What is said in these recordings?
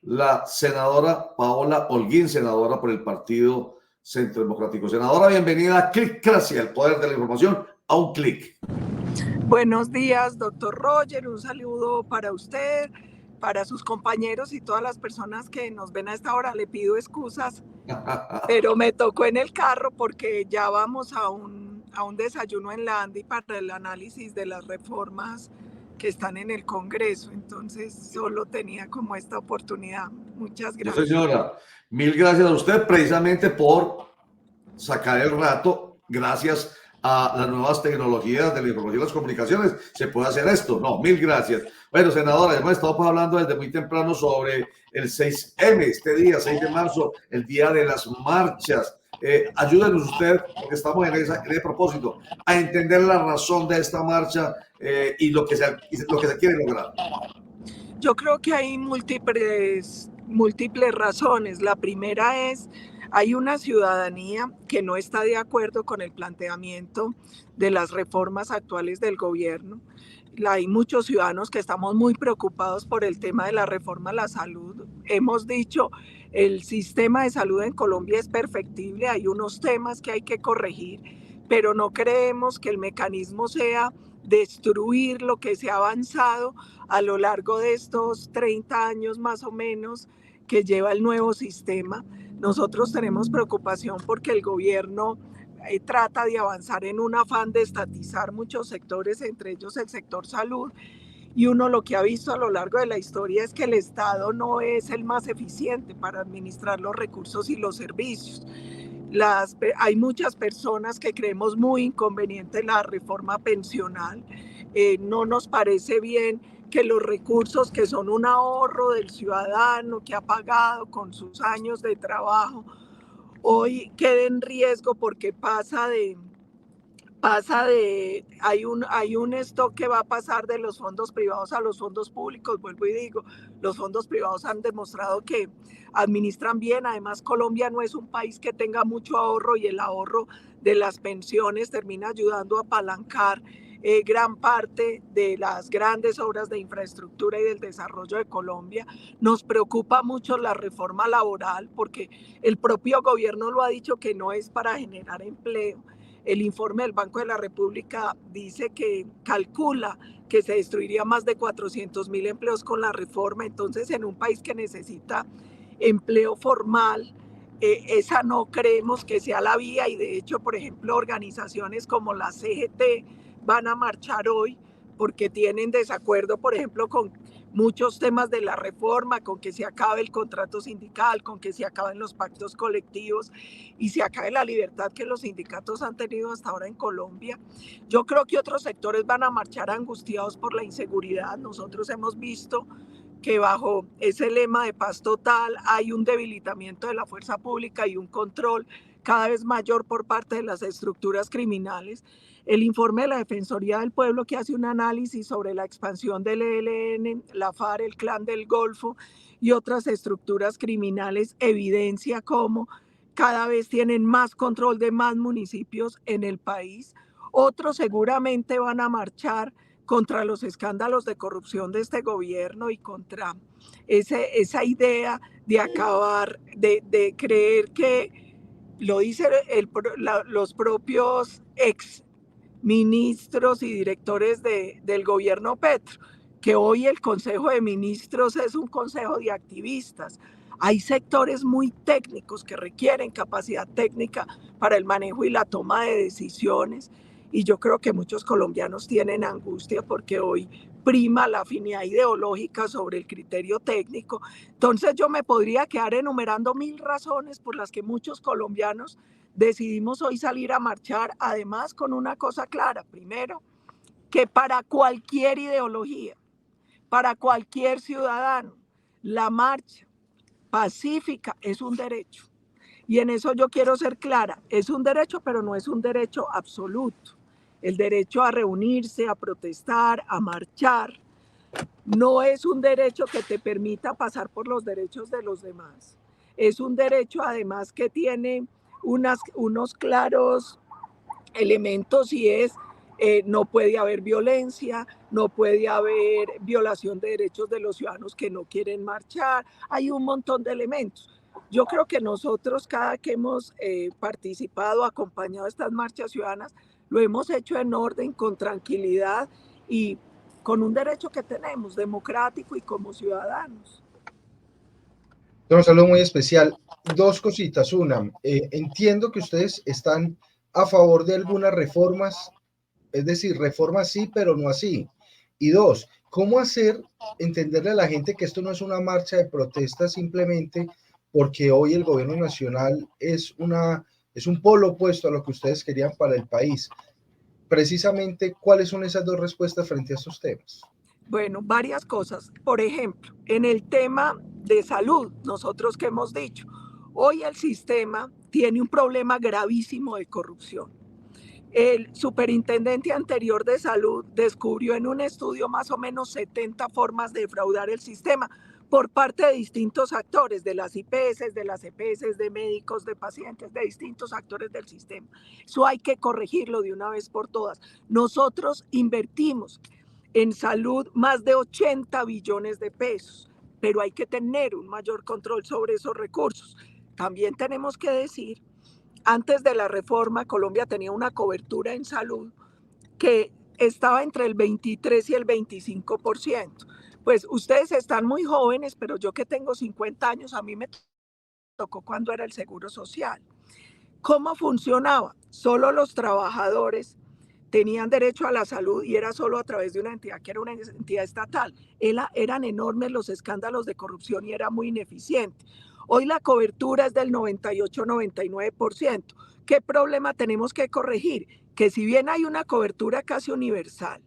la senadora Paola Holguín, senadora por el Partido Centro Democrático. Senadora, bienvenida a Clickracia, el poder de la información a un clic. Buenos días, doctor Roger. Un saludo para usted, para sus compañeros y todas las personas que nos ven a esta hora. Le pido excusas, pero me tocó en el carro porque ya vamos a un desayuno en la ANDI para el análisis de las reformas que están en el Congreso. Entonces, solo tenía como esta oportunidad. Muchas gracias. Sí, señora, mil gracias a usted precisamente por sacar el rato. Gracias a las nuevas tecnologías de la información y las comunicaciones se puede hacer esto. No, mil gracias. Bueno, senadora, hemos estado hablando desde muy temprano sobre el 6M, este día, 6 de marzo, el día de las marchas. Ayúdenos usted, porque estamos en ese propósito, a entender la razón de esta marcha y lo que se quiere lograr. Yo creo que hay múltiples razones. La primera es, hay una ciudadanía que no está de acuerdo con el planteamiento de las reformas actuales del gobierno. Hay muchos ciudadanos que estamos muy preocupados por el tema de la reforma a la salud. Hemos dicho, el sistema de salud en Colombia es perfectible, hay unos temas que hay que corregir, pero no creemos que el mecanismo sea destruir lo que se ha avanzado a lo largo de estos 30 años más o menos que lleva el nuevo sistema. Nosotros tenemos preocupación porque el gobierno trata de avanzar en un afán de estatizar muchos sectores, entre ellos el sector salud, y uno lo que ha visto a lo largo de la historia es que el Estado no es el más eficiente para administrar los recursos y los servicios. Hay muchas personas que creemos muy inconveniente la reforma pensional. No nos parece bien que los recursos que son un ahorro del ciudadano que ha pagado con sus años de trabajo hoy queden en riesgo porque hay un stock que va a pasar de los fondos privados a los fondos públicos. Vuelvo y digo, los fondos privados han demostrado que administran bien. Además, Colombia no es un país que tenga mucho ahorro y el ahorro de las pensiones termina ayudando a apalancar gran parte de las grandes obras de infraestructura y del desarrollo de Colombia. Nos preocupa mucho la reforma laboral porque el propio gobierno lo ha dicho que no es para generar empleo. El informe del Banco de la República dice que calcula que se destruiría más de 400.000 empleos con la reforma. Entonces, en un país que necesita empleo formal, esa no creemos que sea la vía, y de hecho, por ejemplo, organizaciones como la CGT van a marchar hoy porque tienen desacuerdo, por ejemplo, con muchos temas de la reforma, con que se acabe el contrato sindical, con que se acaben los pactos colectivos y se acabe la libertad que los sindicatos han tenido hasta ahora en Colombia. Yo creo que otros sectores van a marchar angustiados por la inseguridad. Nosotros hemos visto que bajo ese lema de paz total hay un debilitamiento de la fuerza pública y un control cada vez mayor por parte de las estructuras criminales. El informe de la Defensoría del Pueblo, que hace un análisis sobre la expansión del ELN, la FARC, el Clan del Golfo y otras estructuras criminales, evidencia cómo cada vez tienen más control de más municipios en el país. Otros seguramente van a marchar contra los escándalos de corrupción de este gobierno y contra esa idea de acabar, de creer que, lo dicen los propios ex ministros y directores del gobierno Petro, que hoy el Consejo de Ministros es un consejo de activistas. Hay sectores muy técnicos que requieren capacidad técnica para el manejo y la toma de decisiones, y yo creo que muchos colombianos tienen angustia porque hoy prima la afinidad ideológica sobre el criterio técnico. Entonces yo me podría quedar enumerando 1000 razones por las que muchos colombianos decidimos hoy salir a marchar, además con una cosa clara. Primero, que para cualquier ideología, para cualquier ciudadano, la marcha pacífica es un derecho. Y en eso yo quiero ser clara, es un derecho, pero no es un derecho absoluto. El derecho a reunirse, a protestar, a marchar, no es un derecho que te permita pasar por los derechos de los demás. Es un derecho además que tiene unos claros elementos, y es no puede haber violencia, no puede haber violación de derechos de los ciudadanos que no quieren marchar, hay un montón de elementos. Yo creo que nosotros, cada que hemos participado, acompañado estas marchas ciudadanas, lo hemos hecho en orden, con tranquilidad y con un derecho que tenemos, democrático y como ciudadanos. Un saludo muy especial. Dos cositas. Una, entiendo que ustedes están a favor de algunas reformas, es decir, reformas sí, pero no así. Y dos, ¿cómo hacer entenderle a la gente que esto no es una marcha de protesta simplemente porque hoy el gobierno nacional es un polo opuesto a lo que ustedes querían para el país? Precisamente, ¿cuáles son esas dos respuestas frente a estos temas? Bueno, varias cosas. Por ejemplo, en el tema de salud, nosotros que hemos dicho, hoy el sistema tiene un problema gravísimo de corrupción. El superintendente anterior de salud descubrió en un estudio más o menos 70 formas de defraudar el sistema por parte de distintos actores, de las IPS, de las EPS, de médicos, de pacientes, de distintos actores del sistema. Eso hay que corregirlo de una vez por todas. Nosotros invertimos en salud más de 80 billones de pesos, pero hay que tener un mayor control sobre esos recursos. También tenemos que decir, antes de la reforma, Colombia tenía una cobertura en salud que estaba entre el 23 y el 25%. Pues ustedes están muy jóvenes, pero yo que tengo 50 años, a mí me tocó cuando era el Seguro Social. ¿Cómo funcionaba? Solo los trabajadores tenían derecho a la salud y era solo a través de una entidad que era una entidad estatal. Eran enormes los escándalos de corrupción y era muy ineficiente. Hoy la cobertura es del 98-99%. ¿Qué problema tenemos que corregir? Que si bien hay una cobertura casi universal,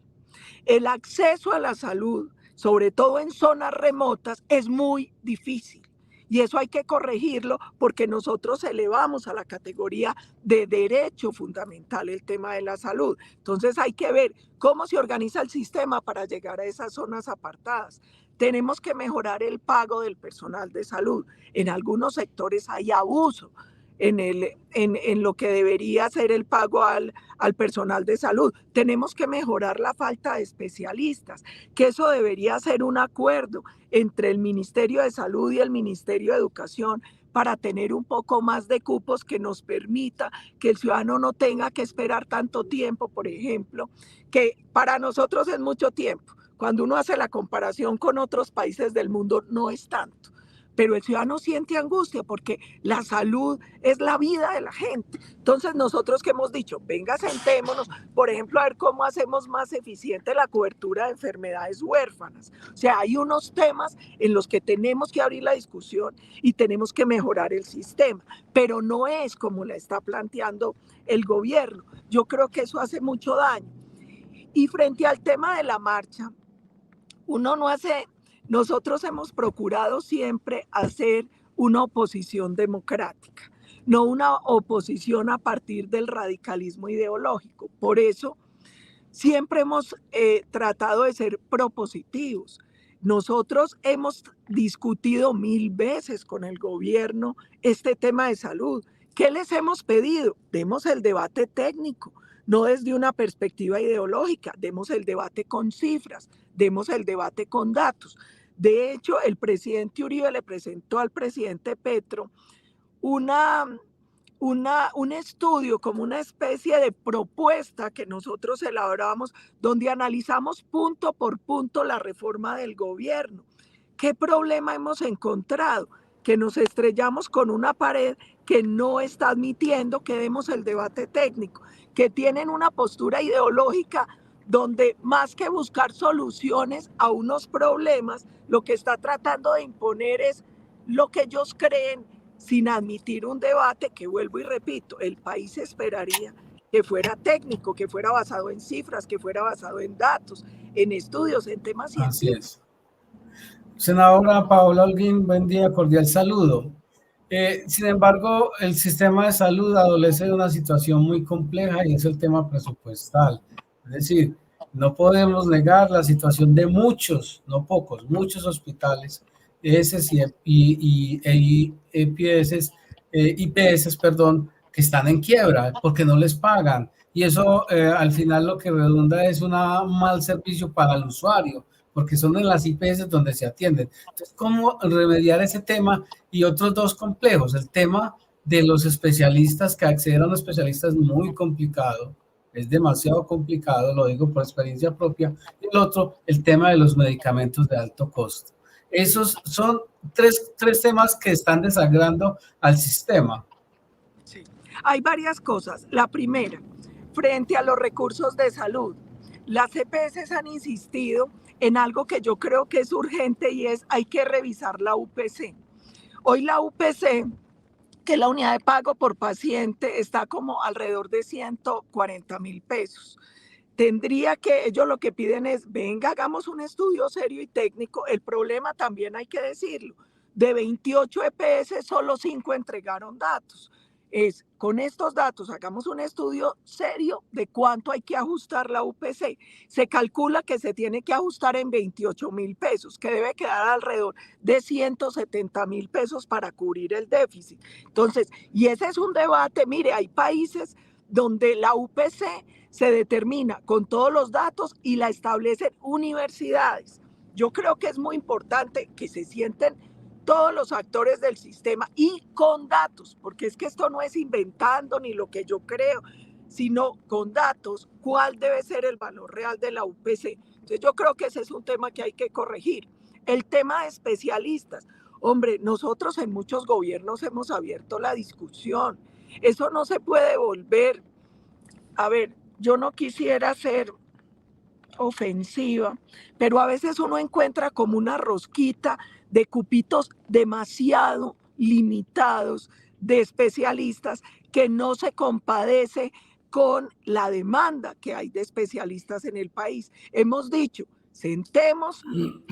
el acceso a la salud, sobre todo en zonas remotas, es muy difícil. Y eso hay que corregirlo porque nosotros elevamos a la categoría de derecho fundamental el tema de la salud. Entonces hay que ver cómo se organiza el sistema para llegar a esas zonas apartadas. Tenemos que mejorar el pago del personal de salud. En algunos sectores hay abuso en lo que debería ser el pago al personal de salud. Tenemos que mejorar la falta de especialistas, que eso debería ser un acuerdo entre el Ministerio de Salud y el Ministerio de Educación para tener un poco más de cupos que nos permita que el ciudadano no tenga que esperar tanto tiempo, por ejemplo, que para nosotros es mucho tiempo. Cuando uno hace la comparación con otros países del mundo, no es tanto. Pero el ciudadano siente angustia porque la salud es la vida de la gente. Entonces nosotros que hemos dicho, venga, sentémonos, por ejemplo, a ver cómo hacemos más eficiente la cobertura de enfermedades huérfanas. O sea, hay unos temas en los que tenemos que abrir la discusión y tenemos que mejorar el sistema, pero no es como la está planteando el gobierno. Yo creo que eso hace mucho daño. Y frente al tema de la marcha, nosotros hemos procurado siempre hacer una oposición democrática, no una oposición a partir del radicalismo ideológico. Por eso siempre hemos tratado de ser propositivos. Nosotros hemos discutido 1000 veces con el gobierno este tema de salud. ¿Qué les hemos pedido? Demos el debate técnico, no desde una perspectiva ideológica, demos el debate con cifras, demos el debate con datos. De hecho, el presidente Uribe le presentó al presidente Petro un estudio, como una especie de propuesta que nosotros elaboramos, donde analizamos punto por punto la reforma del gobierno. ¿Qué problema hemos encontrado? Que nos estrellamos con una pared que no está admitiendo que demos el debate técnico, que tienen una postura ideológica donde más que buscar soluciones a unos problemas, lo que está tratando de imponer es lo que ellos creen, sin admitir un debate que, vuelvo y repito, el país esperaría que fuera técnico, que fuera basado en cifras, que fuera basado en datos, en estudios, en temas científicos. Así es. Senadora Paola Holguín, buen día, cordial saludo. Sin embargo, el sistema de salud adolece de una situación muy compleja y es el tema presupuestal. Es decir, no podemos negar la situación de muchos, no pocos, muchos hospitales, IPS, que están en quiebra porque no les pagan, y eso al final lo que redunda es un mal servicio para el usuario, porque son en las IPS donde se atienden. Entonces, ¿cómo remediar ese tema? Y otros dos complejos, el tema de los especialistas, que acceder a un especialista es muy complicado, es demasiado complicado, lo digo por experiencia propia, y el otro, el tema de los medicamentos de alto costo. Esos son tres temas que están desangrando al sistema. Sí. Hay varias cosas. La primera, frente a los recursos de salud, las EPS han insistido en algo que yo creo que es urgente y es hay que revisar la UPC. Hoy la UPC, que la unidad de pago por paciente, está como alrededor de 140.000 pesos. Tendría que, ellos lo que piden es, venga, hagamos un estudio serio y técnico. El problema también hay que decirlo, de 28 EPS, solo 5 entregaron datos. Es, con estos datos, hagamos un estudio serio de cuánto hay que ajustar la UPC. Se calcula que se tiene que ajustar en 28.000 pesos, que debe quedar alrededor de 170.000 pesos para cubrir el déficit. Entonces, y ese es un debate, mire, hay países donde la UPC se determina con todos los datos y la establecen universidades. Yo creo que es muy importante que se sienten todos los actores del sistema y con datos, porque es que esto no es inventando ni lo que yo creo, sino con datos, cuál debe ser el valor real de la UPC. Entonces yo creo que ese es un tema que hay que corregir. El tema de especialistas. Hombre, nosotros en muchos gobiernos hemos abierto la discusión. Eso no se puede volver. A ver, yo no quisiera ser ofensiva, pero a veces uno encuentra como una rosquita de cupitos demasiado limitados de especialistas que no se compadece con la demanda que hay de especialistas en el país. Hemos dicho, sentemos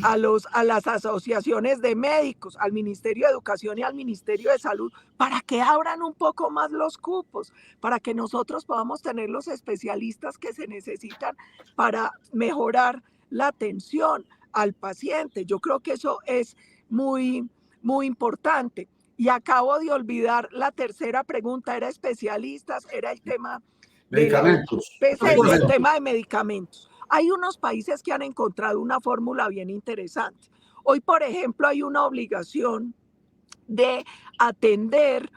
a las asociaciones de médicos, al Ministerio de Educación y al Ministerio de Salud para que abran un poco más los cupos, para que nosotros podamos tener los especialistas que se necesitan para mejorar la atención al paciente. Yo creo que eso es muy, muy importante. Y acabo de olvidar la tercera pregunta, ¿era especialistas? Era el tema medicamentos. El tema de medicamentos. Hay unos países que han encontrado una fórmula bien interesante. Hoy, por ejemplo, hay una obligación de atender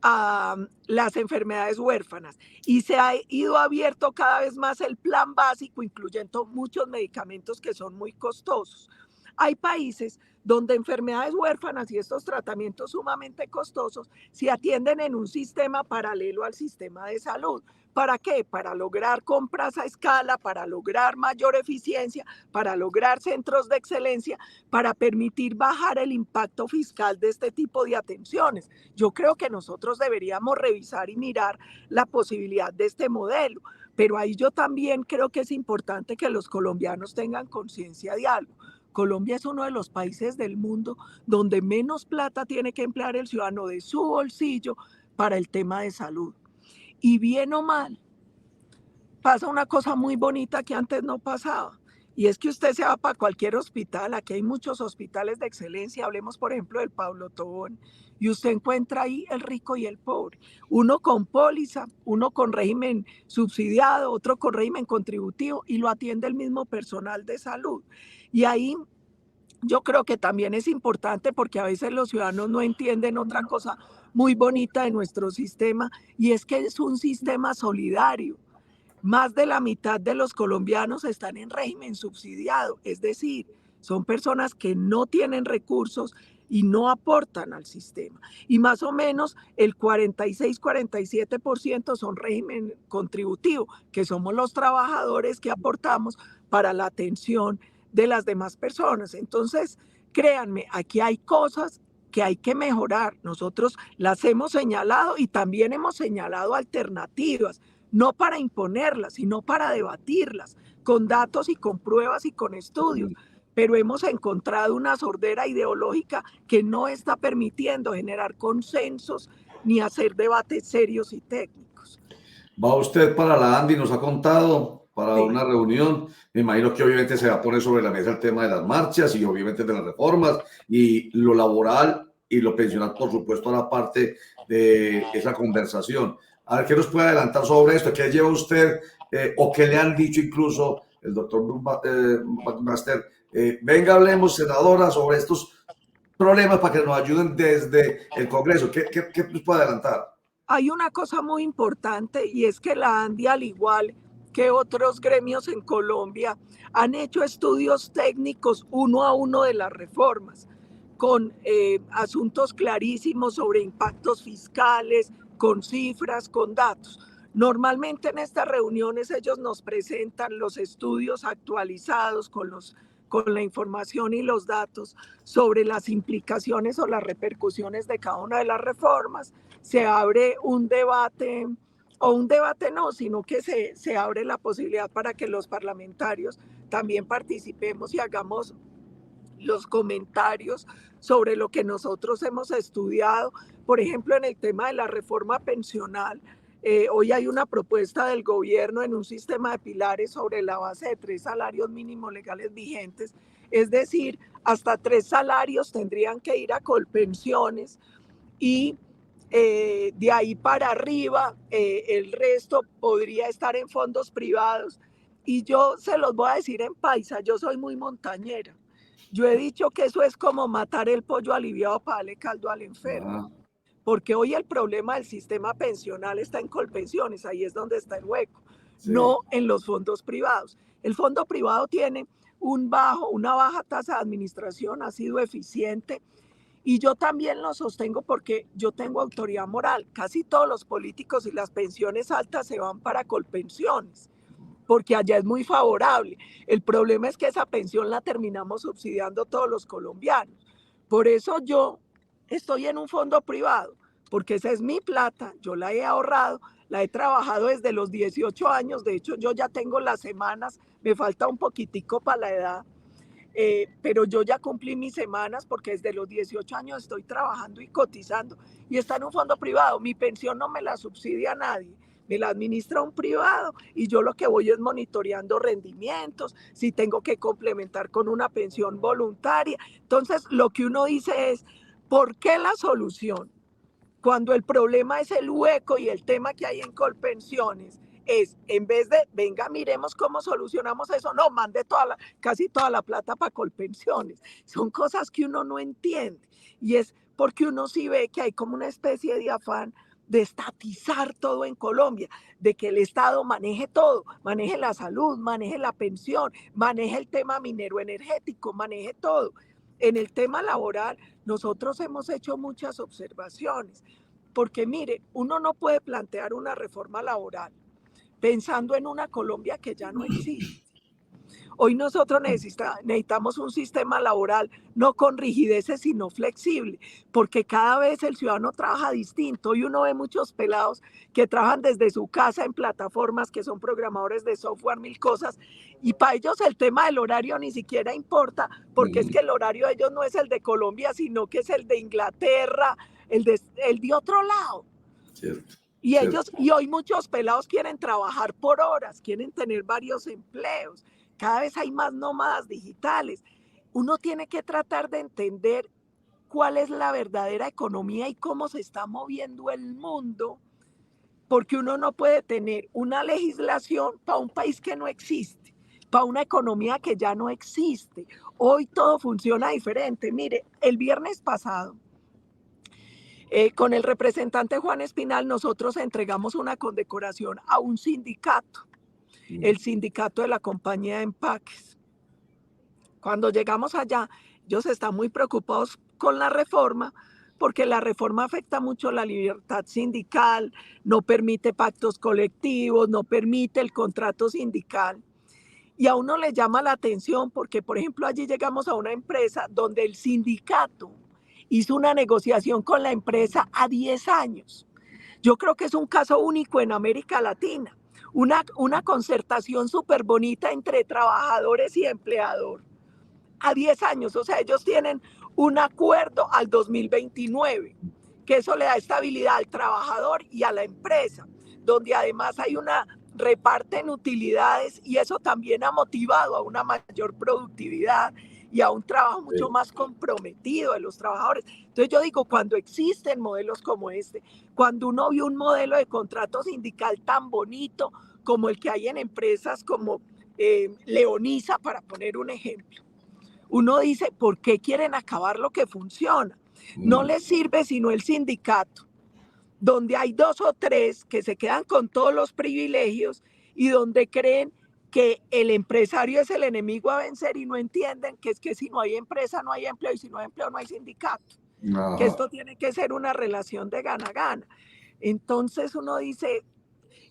a las enfermedades huérfanas y se ha ido abierto cada vez más el plan básico, incluyendo muchos medicamentos que son muy costosos. Hay países donde enfermedades huérfanas y estos tratamientos sumamente costosos se atienden en un sistema paralelo al sistema de salud. ¿Para qué? Para lograr compras a escala, para lograr mayor eficiencia, para lograr centros de excelencia, para permitir bajar el impacto fiscal de este tipo de atenciones. Yo creo que nosotros deberíamos revisar y mirar la posibilidad de este modelo, pero ahí yo también creo que es importante que los colombianos tengan conciencia de algo. Colombia es uno de los países del mundo donde menos plata tiene que emplear el ciudadano de su bolsillo para el tema de salud. Y bien o mal, pasa una cosa muy bonita que antes no pasaba. Y es que usted se va para cualquier hospital, aquí hay muchos hospitales de excelencia, hablemos por ejemplo del Pablo Tobón, y usted encuentra ahí el rico y el pobre. Uno con póliza, uno con régimen subsidiado, otro con régimen contributivo, y lo atiende el mismo personal de salud. Y ahí yo creo que también es importante porque a veces los ciudadanos no entienden otra cosa muy bonita de nuestro sistema, y es que es un sistema solidario. Más de la mitad de los colombianos están en régimen subsidiado, es decir, son personas que no tienen recursos y no aportan al sistema. Y más o menos el 46-47% son régimen contributivo, que somos los trabajadores que aportamos para la atención de las demás personas. Entonces, créanme, aquí hay cosas que hay que mejorar. Nosotros las hemos señalado y también hemos señalado alternativas, no para imponerlas, sino para debatirlas, con datos y con pruebas y con estudios. Pero hemos encontrado una sordera ideológica que no está permitiendo generar consensos ni hacer debates serios y técnicos. Va usted para la ANDI, nos ha contado, para una reunión. Me imagino que obviamente se va a poner sobre la mesa el tema de las marchas y obviamente de las reformas y lo laboral y lo pensional, por supuesto, a la parte de esa conversación. A ver qué nos puede adelantar sobre esto, qué lleva usted o qué le han dicho incluso el doctor McMaster. Venga, hablemos, senadora, sobre estos problemas para que nos ayuden desde el Congreso. ¿Qué nos puede adelantar? Hay una cosa muy importante y es que la ANDI, al igual que otros gremios en Colombia, han hecho estudios técnicos uno a uno de las reformas, con asuntos clarísimos sobre impactos fiscales, con cifras, con datos. Normalmente en estas reuniones ellos nos presentan los estudios actualizados con la información y los datos sobre las implicaciones o las repercusiones de cada una de las reformas. Se abre un debate, o un debate no, sino que se abre la posibilidad para que los parlamentarios también participemos y hagamos los comentarios sobre lo que nosotros hemos estudiado. Por ejemplo, en el tema de la reforma pensional, hoy hay una propuesta del gobierno en un sistema de pilares sobre la base de 3 salarios mínimos legales vigentes, es decir, hasta 3 salarios tendrían que ir a Colpensiones y de ahí para arriba el resto podría estar en fondos privados. Y yo se los voy a decir en paisa, yo soy muy montañera. Yo he dicho que eso es como matar el pollo aliviado para darle caldo al enfermo. Porque hoy el problema del sistema pensional está en Colpensiones, ahí es donde está el hueco, sí, no en los fondos privados. El fondo privado tiene una baja tasa de administración, ha sido eficiente, y yo también lo sostengo porque yo tengo autoridad moral. Casi todos los políticos y las pensiones altas se van para Colpensiones, porque allá es muy favorable. El problema es que esa pensión la terminamos subsidiando todos los colombianos. Por eso yo estoy en un fondo privado, porque esa es mi plata, yo la he ahorrado, la he trabajado desde los 18 años, de hecho yo ya tengo las semanas, me falta un poquitico para la edad, pero yo ya cumplí mis semanas porque desde los 18 años estoy trabajando y cotizando y está en un fondo privado. Mi pensión no me la subsidia nadie, me la administra un privado y yo lo que voy es monitoreando rendimientos, si tengo que complementar con una pensión voluntaria. Entonces lo que uno dice es, ¿por qué la solución? Cuando el problema es el hueco y el tema que hay en Colpensiones, es en vez de, venga, miremos cómo solucionamos eso, no, mande casi toda la plata para Colpensiones. Son cosas que uno no entiende y es porque uno sí ve que hay como una especie de afán de estatizar todo en Colombia, de que el Estado maneje todo, maneje la salud, maneje la pensión, maneje el tema minero energético, maneje todo. En el tema laboral, nosotros hemos hecho muchas observaciones, porque mire, uno no puede plantear una reforma laboral pensando en una Colombia que ya no existe. Hoy nosotros necesitamos un sistema laboral no con rigideces, sino flexible, porque cada vez el ciudadano trabaja distinto. Hoy uno ve muchos pelados que trabajan desde su casa en plataformas, que son programadores de software, mil cosas, y para ellos el tema del horario ni siquiera importa, porque es que el horario de ellos no es el de Colombia, sino que es el de Inglaterra, el de otro lado. Cierto. Y ellos, y hoy muchos pelados quieren trabajar por horas, quieren tener varios empleos. Cada vez hay más nómadas digitales. Uno tiene que tratar de entender cuál es la verdadera economía y cómo se está moviendo el mundo, porque uno no puede tener una legislación para un país que no existe, para una economía que ya no existe. Hoy todo funciona diferente. Mire, el viernes pasado, con el representante Juan Espinal, nosotros entregamos una condecoración a un sindicato, el sindicato de la compañía de empaques. Cuando llegamos allá, ellos están muy preocupados con la reforma, porque la reforma afecta mucho la libertad sindical, no permite pactos colectivos, no permite el contrato sindical. Y a uno le llama la atención porque, por ejemplo, allí llegamos a una empresa donde el sindicato hizo una negociación con la empresa a 10 años. Yo creo que es un caso único en América Latina. Una concertación súper bonita entre trabajadores y empleador a 10 años. O sea, ellos tienen un acuerdo al 2029, que eso le da estabilidad al trabajador y a la empresa, donde además hay reparten utilidades y eso también ha motivado a una mayor productividad y a un trabajo mucho más comprometido de los trabajadores. Entonces yo digo, cuando existen modelos como este, cuando uno vio un modelo de contrato sindical tan bonito como el que hay en empresas como Leonisa, para poner un ejemplo, uno dice, ¿por qué quieren acabar lo que funciona? No les sirve sino el sindicato, donde hay 2 o 3 que se quedan con todos los privilegios y donde creen que el empresario es el enemigo a vencer y no entienden que es que si no hay empresa no hay empleo y si no hay empleo no hay sindicato. Ajá. Que esto tiene que ser una relación de gana-gana. Entonces uno dice,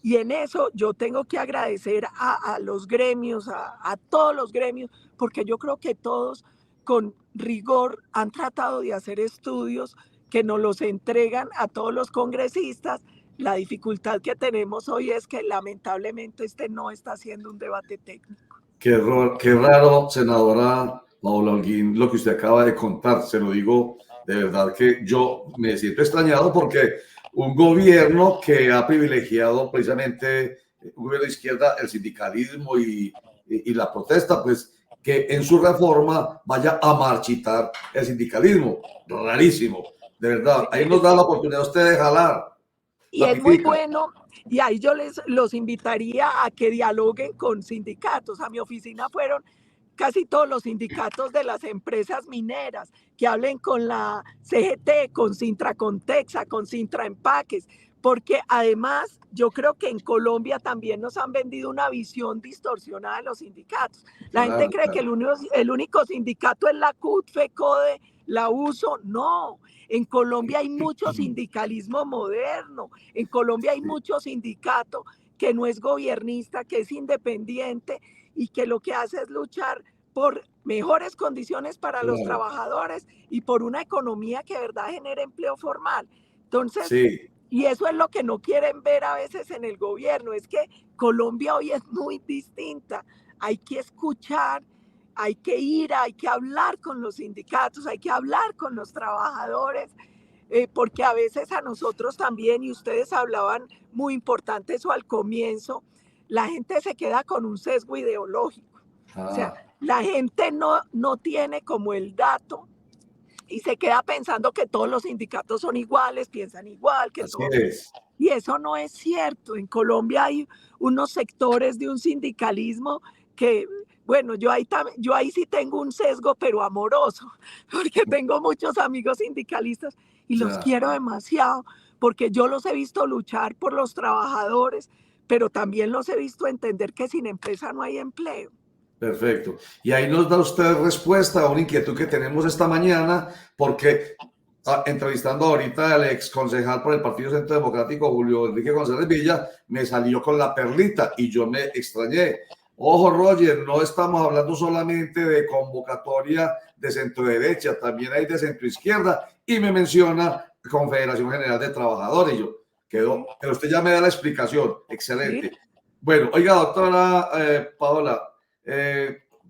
y en eso yo tengo que agradecer a los gremios, a todos los gremios, porque yo creo que todos con rigor han tratado de hacer estudios que nos los entregan a todos los congresistas. La dificultad que tenemos hoy es que lamentablemente no está siendo un debate técnico. Qué raro, senadora Paola Holguín, lo que usted acaba de contar. Se lo digo de verdad que yo me siento extrañado porque un gobierno que ha privilegiado precisamente, un gobierno de izquierda, el sindicalismo y la protesta, pues que en su reforma vaya a marchitar el sindicalismo. Rarísimo, de verdad. Ahí nos da la oportunidad a usted de jalar. Y es muy bueno, y ahí yo los invitaría a que dialoguen con sindicatos. A mi oficina fueron casi todos los sindicatos de las empresas mineras, que hablen con la CGT, con Sintra Contexa, con Sintra Empaques, porque además yo creo que en Colombia también nos han vendido una visión distorsionada de los sindicatos. La gente cree que el único sindicato es la CUT, FECODE, la USO. No, en Colombia hay mucho sindicalismo moderno, en Colombia hay mucho sindicato que no es gobiernista, que es independiente y que lo que hace es luchar por mejores condiciones para los trabajadores y por una economía que de verdad genere empleo formal. Entonces, y eso es lo que no quieren ver a veces en el gobierno, es que Colombia hoy es muy distinta. Hay que escuchar, hay que ir, hay que hablar con los sindicatos, hay que hablar con los trabajadores, porque a veces a nosotros también, y ustedes hablaban muy importante eso al comienzo, la gente se queda con un sesgo ideológico. O sea, la gente no tiene como el dato y se queda pensando que todos los sindicatos son iguales, piensan igual, que todos. Y eso no es cierto. En Colombia hay unos sectores de un sindicalismo que, bueno, yo ahí sí tengo un sesgo, pero amoroso, porque tengo muchos amigos sindicalistas y los quiero demasiado, porque yo los he visto luchar por los trabajadores, pero también los he visto entender que sin empresa no hay empleo. Perfecto. Y ahí nos da usted respuesta a una inquietud que tenemos esta mañana, porque entrevistando ahorita al ex concejal por el Partido Centro Democrático, Julio Enrique González Villa, me salió con la perlita y yo me extrañé. Ojo, Roger, no estamos hablando solamente de convocatoria de centro derecha, también hay de centro izquierda y me menciona Confederación General de Trabajadores. Y yo quedó, pero usted ya me da la explicación. Excelente. Bueno, oiga, doctora Paola,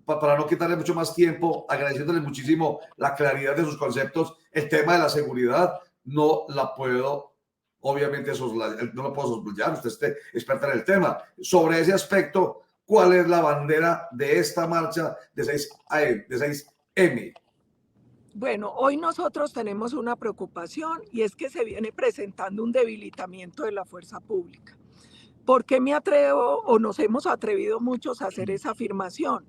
para no quitarle mucho más tiempo, agradeciéndole muchísimo la claridad de sus conceptos, el tema de la seguridad no la puedo, obviamente, no lo puedo soslayar, usted es experta en el tema. Sobre ese aspecto, ¿cuál es la bandera de esta marcha de 6M? Bueno, hoy nosotros tenemos una preocupación y es que se viene presentando un debilitamiento de la fuerza pública. ¿Por qué me atrevo o nos hemos atrevido muchos a hacer esa afirmación?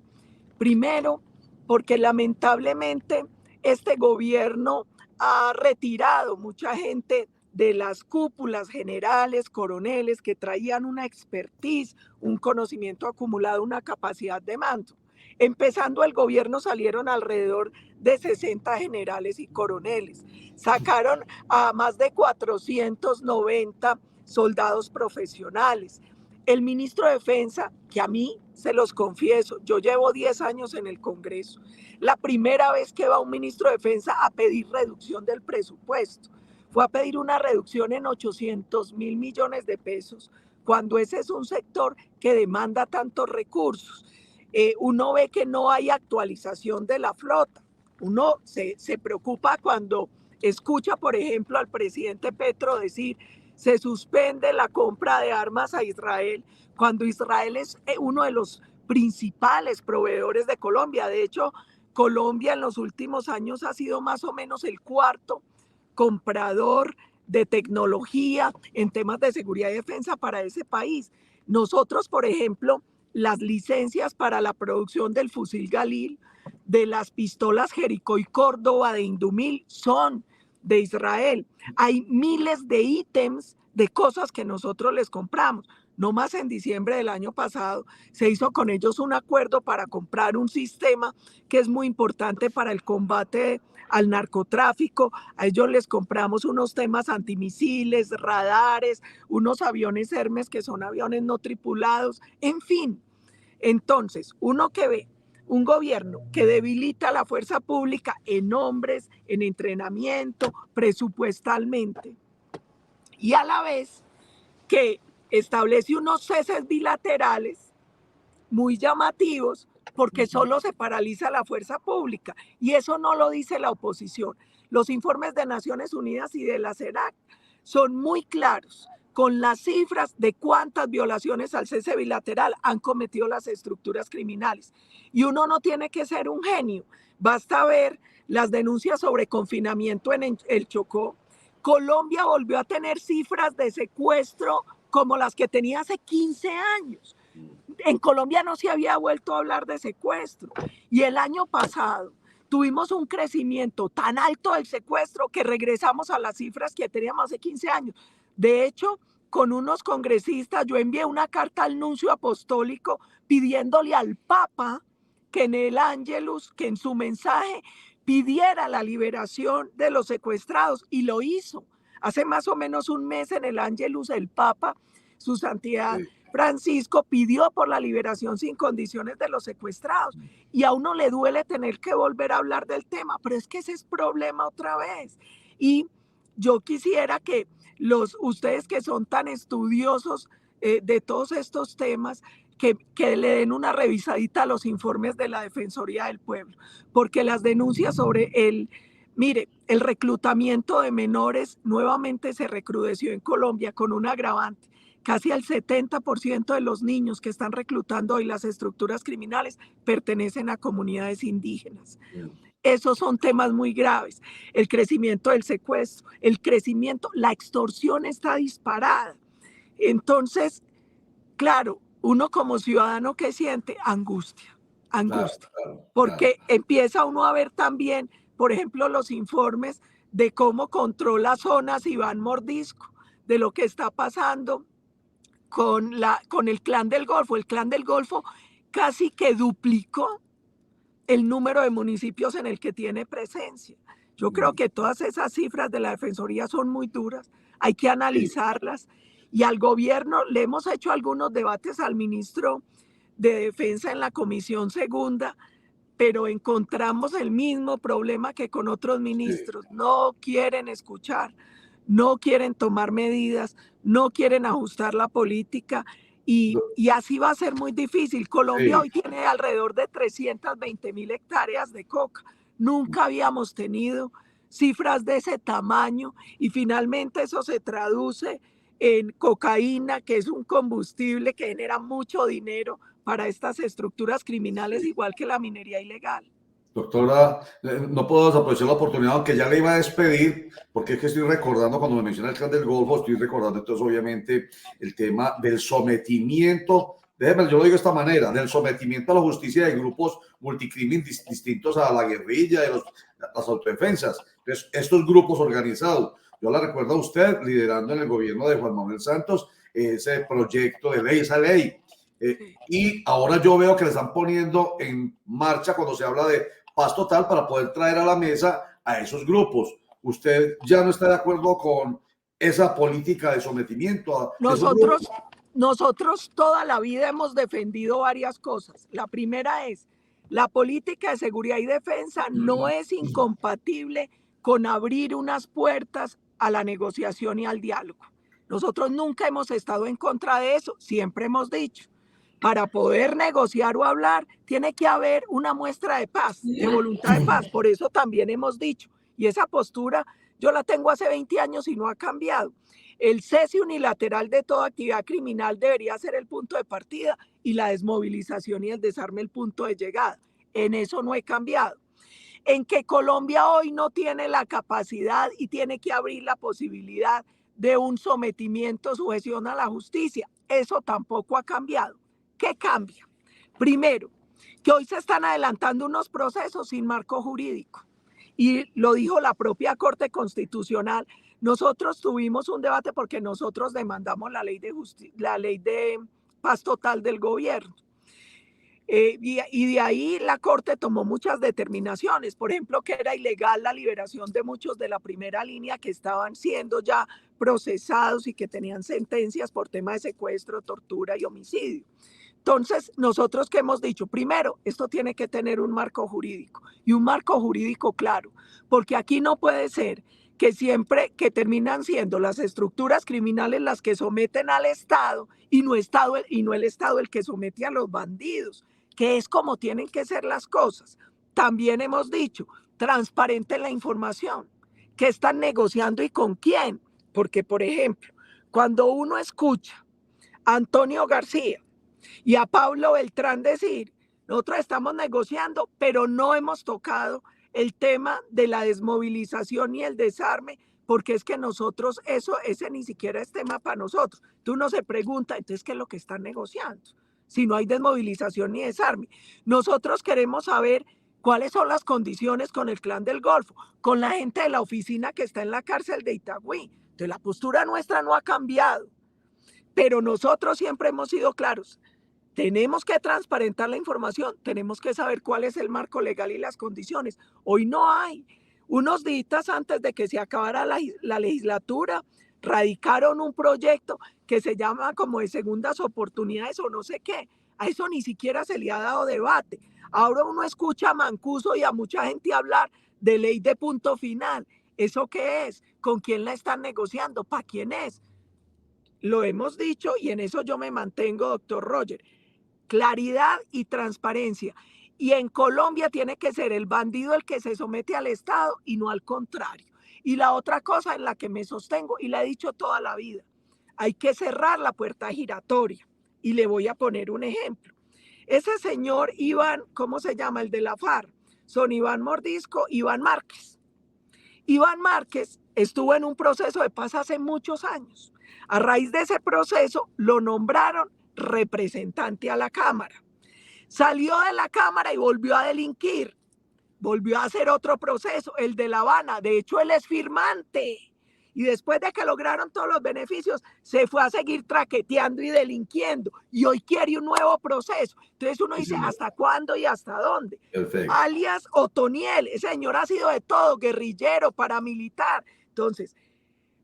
Primero, porque lamentablemente este gobierno ha retirado mucha gente de las cúpulas generales, coroneles, que traían una expertise, un conocimiento acumulado, una capacidad de mando. Empezando el gobierno salieron alrededor de 60 generales y coroneles. Sacaron a más de 490 soldados profesionales. El ministro de Defensa, que a mí, se los confieso, yo llevo 10 años en el Congreso, la primera vez que va un ministro de Defensa a pedir reducción del presupuesto, fue a pedir una reducción en 800.000 millones de pesos, cuando ese es un sector que demanda tantos recursos. Uno ve que no hay actualización de la flota. Uno se preocupa cuando escucha, por ejemplo, al presidente Petro decir se suspende la compra de armas a Israel, cuando Israel es uno de los principales proveedores de Colombia. De hecho, Colombia en los últimos años ha sido más o menos el cuarto comprador de tecnología en temas de seguridad y defensa para ese país. Nosotros, por ejemplo, las licencias para la producción del fusil Galil, de las pistolas Jericó y Córdoba de Indumil son de Israel. Hay miles de ítems de cosas que nosotros les compramos. No más en diciembre del año pasado se hizo con ellos un acuerdo para comprar un sistema que es muy importante para el combate al narcotráfico. A ellos les compramos unos temas antimisiles, radares, unos aviones Hermes que son aviones no tripulados, en fin. Entonces, uno que ve un gobierno que debilita la fuerza pública en hombres, en entrenamiento, presupuestalmente, y a la vez que establece unos ceses bilaterales muy llamativos porque solo se paraliza la fuerza pública. Y eso no lo dice la oposición. Los informes de Naciones Unidas y de la CERAC son muy claros con las cifras de cuántas violaciones al cese bilateral han cometido las estructuras criminales. Y uno no tiene que ser un genio. Basta ver las denuncias sobre confinamiento en el Chocó. Colombia volvió a tener cifras de secuestro como las que tenía hace 15 años. En Colombia no se había vuelto a hablar de secuestro. Y el año pasado tuvimos un crecimiento tan alto del secuestro que regresamos a las cifras que teníamos hace 15 años. De hecho, con unos congresistas, yo envié una carta al nuncio apostólico pidiéndole al Papa que en el Ángelus, que en su mensaje pidiera la liberación de los secuestrados, y lo hizo. Hace más o menos un mes en el Ángelus el Papa, su santidad Francisco, pidió por la liberación sin condiciones de los secuestrados. Y a uno le duele tener que volver a hablar del tema, pero es que ese es problema otra vez. Y yo quisiera que ustedes que son tan estudiosos de todos estos temas, que le den una revisadita a los informes de la Defensoría del Pueblo, porque las denuncias sobre el reclutamiento de menores nuevamente se recrudeció en Colombia con un agravante. Casi el 70% de los niños que están reclutando hoy las estructuras criminales pertenecen a comunidades indígenas. Esos son temas muy graves. El crecimiento del secuestro, la extorsión está disparada. Entonces, claro, uno como ciudadano que siente angustia, porque empieza uno a ver también, por ejemplo, los informes de cómo controla zonas Iván Mordisco, de lo que está pasando con el Clan del Golfo. El Clan del Golfo casi que duplicó el número de municipios en el que tiene presencia. Yo creo que todas esas cifras de la Defensoría son muy duras, hay que analizarlas. Y al gobierno le hemos hecho algunos debates al ministro de Defensa en la Comisión Segunda, pero encontramos el mismo problema que con otros ministros. No quieren escuchar, no quieren tomar medidas, no quieren ajustar la política y así va a ser muy difícil. Colombia hoy tiene alrededor de 320.000 hectáreas de coca. Nunca habíamos tenido cifras de ese tamaño y finalmente eso se traduce en cocaína, que es un combustible que genera mucho dinero para estas estructuras criminales, igual que la minería ilegal. Doctora, no puedo desaprovechar la oportunidad, aunque ya le iba a despedir, porque es que estoy recordando, cuando me menciona el Clan del Golfo, estoy recordando entonces obviamente el tema del sometimiento, déjeme, yo lo digo de esta manera, del sometimiento a la justicia de grupos multicrimen distintos a la guerrilla, de las autodefensas. Entonces, estos grupos organizados, yo la recuerdo a usted liderando en el gobierno de Juan Manuel Santos ese proyecto de ley, esa ley. Y ahora yo veo que le están poniendo en marcha cuando se habla de paz total para poder traer a la mesa a esos grupos. ¿Usted ya no está de acuerdo con esa política de sometimiento? Nosotros toda la vida hemos defendido varias cosas. La primera es, la política de seguridad y defensa no es incompatible con abrir unas puertas a la negociación y al diálogo. Nosotros nunca hemos estado en contra de eso, siempre hemos dicho. Para poder negociar o hablar, tiene que haber una muestra de paz, de voluntad de paz. Por eso también hemos dicho, y esa postura yo la tengo hace 20 años y no ha cambiado. El cese unilateral de toda actividad criminal debería ser el punto de partida y la desmovilización y el desarme el punto de llegada. En eso no he cambiado. en que Colombia hoy no tiene la capacidad y tiene que abrir la posibilidad de un sometimiento, sujeción a la justicia. Eso tampoco ha cambiado. ¿Qué cambia? Primero, que hoy se están adelantando unos procesos sin marco jurídico. Y lo dijo la propia Corte Constitucional. Nosotros tuvimos un debate porque nosotros demandamos la ley de paz total del gobierno. Y de ahí la Corte tomó muchas determinaciones, por ejemplo, que era ilegal la liberación de muchos de la primera línea que estaban siendo ya procesados y que tenían sentencias por tema de secuestro, tortura y homicidio. Entonces, nosotros que hemos dicho, primero, esto tiene que tener un marco jurídico y un marco jurídico claro, porque aquí no puede ser que siempre que terminan siendo las estructuras criminales las que someten al Estado y no el Estado el que somete a los bandidos, que es como tienen que ser las cosas. También hemos dicho, transparente la información, qué están negociando y con quién, porque por ejemplo, cuando uno escucha a Antonio García y a Pablo Beltrán decir, nosotros estamos negociando, pero no hemos tocado el tema de la desmovilización y el desarme, porque es que nosotros, ese ni siquiera es tema para nosotros. Tú no se pregunta, entonces, ¿qué es lo que están negociando? Si no hay desmovilización ni desarme. Nosotros queremos saber cuáles son las condiciones con el Clan del Golfo, con la gente de la oficina que está en la cárcel de Itagüí. Entonces, la postura nuestra no ha cambiado, pero nosotros siempre hemos sido claros. Tenemos que transparentar la información, tenemos que saber cuál es el marco legal y las condiciones. Hoy no hay. Unos días antes de que se acabara la legislatura, radicaron un proyecto que se llama como de segundas oportunidades o no sé qué. A eso ni siquiera se le ha dado debate. Ahora uno escucha a Mancuso y a mucha gente hablar de ley de punto final. ¿Eso qué es? ¿Con quién la están negociando? ¿Para quién es? Lo hemos dicho y en eso yo me mantengo, doctor Roger. Claridad y transparencia. Y en Colombia tiene que ser el bandido el que se somete al Estado y no al contrario. Y la otra cosa en la que me sostengo, y la he dicho toda la vida, hay que cerrar la puerta giratoria. Y le voy a poner un ejemplo. Ese señor Iván, ¿cómo se llama? El de la FARC, son Iván Mordisco, Iván Márquez. Iván Márquez estuvo en un proceso de paz hace muchos años. A raíz de ese proceso lo nombraron representante a la Cámara. Salió de la Cámara y volvió a delinquir. Volvió a hacer otro proceso, el de La Habana. De hecho, él es firmante. Y después de que lograron todos los beneficios, se fue a seguir traqueteando y delinquiendo. Y hoy quiere un nuevo proceso. Entonces uno dice, ¿hasta cuándo y hasta dónde? Perfecto. Alias Otoniel. Ese señor ha sido de todo, guerrillero, paramilitar. Entonces,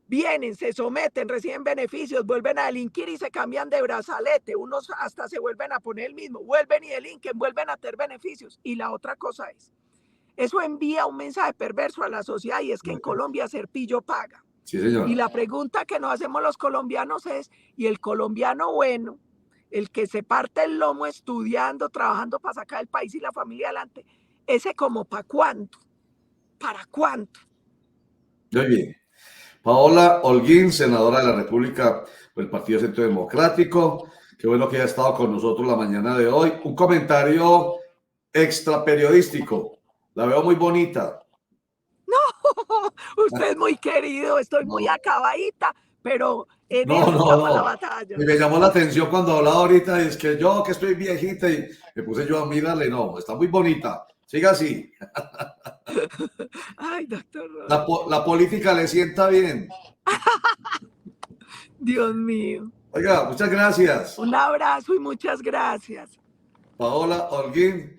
vienen, se someten, reciben beneficios, vuelven a delinquir y se cambian de brazalete. Unos hasta se vuelven a poner el mismo. Vuelven y delinquen, vuelven a tener beneficios. Y la otra cosa es, eso envía un mensaje perverso a la sociedad y es que en Colombia ser pillo paga. Sí, señor. Y la pregunta que nos hacemos los colombianos es, ¿y el colombiano bueno, el que se parte el lomo estudiando, trabajando para sacar el país y la familia adelante, ese como para cuánto? ¿Para cuánto? Muy bien. Paola Holguín, senadora de la República por el Partido Centro Democrático. Qué bueno que haya estado con nosotros la mañana de hoy. Un comentario extra periodístico. La veo muy bonita. No, usted es muy querido, estoy muy acabadita, pero no. la batalla. Y me llamó la atención cuando hablaba ahorita, y es que yo que estoy viejita y me puse yo a mirarle, no, está muy bonita. Siga así. Ay, doctor. La política le sienta bien. Dios mío. Oiga, muchas gracias. Un abrazo y muchas gracias. Paola Holguín.